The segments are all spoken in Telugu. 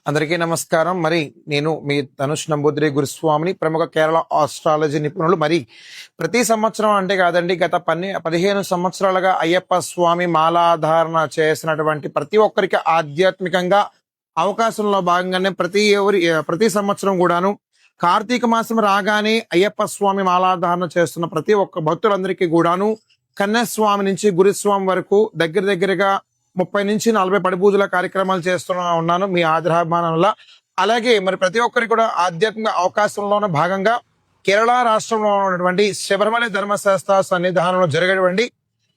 అందరికీ నమస్కారం. మరి నేను మీ ధనుష్ నంబూద్రి గురుస్వామిని, ప్రముఖ కేరళ ఆస్ట్రాలజీ నిపుణులు. మరి ప్రతి సంవత్సరం అంటే కాదండి, గత 15 సంవత్సరాలుగా అయ్యప్ప స్వామి మాలాధారణ చేసినటువంటి ప్రతి ఒక్కరికి ఆధ్యాత్మికంగా అవకాశంలో భాగంగానే ప్రతి సంవత్సరం కూడాను కార్తీక మాసం రాగానే అయ్యప్ప స్వామి మాలాధారణ చేస్తున్న ప్రతి ఒక్క భక్తులందరికీ కూడాను కన్యాస్వామి నుంచి గురుస్వామి వరకు దగ్గరగా 30 నుంచి 40 పడి పూజల కార్యక్రమాలు చేస్తున్నా ఉన్నాను మీ ఆదరాభిమానంలో. అలాగే మరి ప్రతి ఒక్కరికి కూడా ఆధ్యాత్మిక అవకాశంలోనే భాగంగా కేరళ రాష్ట్రంలో ఉన్నటువంటి శబరిమల ధర్మశాస్త్ర సన్నిధానంలో జరిగేటువంటి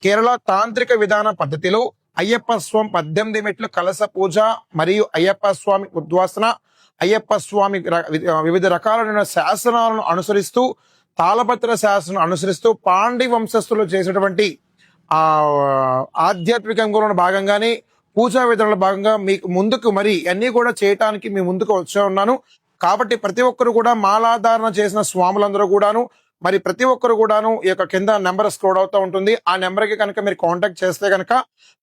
కేరళ తాంత్రిక విధాన పద్ధతిలో అయ్యప్ప స్వామి 18 మెట్లు కలశ పూజ మరియు అయ్యప్ప స్వామి ఉద్వాసన, అయ్యప్ప స్వామి వివిధ రకాలైన శాసనాలను అనుసరిస్తూ, తాళపత్ర శాసనం అనుసరిస్తూ పాండి వంశస్థులు చేసేటువంటి ఆధ్యాత్మికంగా భాగంగానే పూజా విధానంలో భాగంగా మీకు ముందుకు మరి అన్ని కూడా చేయటానికి మీ ముందుకు వచ్చే ఉన్నాను. కాబట్టి ప్రతి ఒక్కరు కూడా మాలాధారణ చేసిన స్వాములందరూ కూడాను మరి ప్రతి ఒక్కరు కూడాను ఈ యొక్క కింద నెంబర్ స్క్రోల్ అవుతూ ఉంటుంది. ఆ నెంబర్కి కనుక మీరు కాంటాక్ట్ చేస్తే కనుక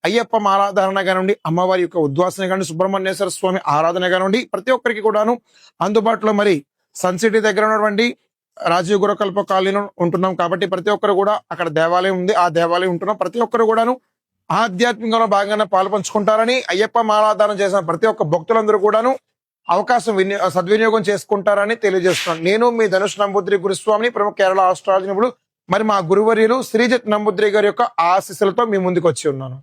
అయ్యప్ప మాలాధారణ కానివ్వండి, అమ్మవారి యొక్క ఉద్వాసన కానివ్వండి, సుబ్రహ్మణ్యేశ్వర స్వామి ఆరాధన కానివ్వండి, ప్రతి ఒక్కరికి కూడాను అందుబాటులో మరి సన్ సిటీ దగ్గర ఉన్నటువంటి రాజీవ్ గురకల్ప కాలనీలో ఉంటున్నాం. కాబట్టి ప్రతి ఒక్కరు కూడా అక్కడ దేవాలయం ఉంది, ఆ దేవాలయం ఉంటున్నాం. ప్రతి ఒక్కరు కూడాను ఆధ్యాత్మికంలో భాగంగానే పాల్పంచుకుంటారని, అయ్యప్ప మాలాధారణ చేసిన ప్రతి ఒక్క భక్తులందరూ కూడాను అవకాశం సద్వినియోగం చేసుకుంటారని తెలియజేస్తున్నాను. నేను మీ ధనుష్ నంబూద్రి గురుస్వామిని, ప్రముఖ కేరళ ఆస్ట్రాలజీ నిపుణులు. మరి మా గురువర్యులు శ్రీజిత్ నంబూద్రి గారి యొక్క ఆశీస్సులతో మీ ముందుకు వచ్చి ఉన్నాను.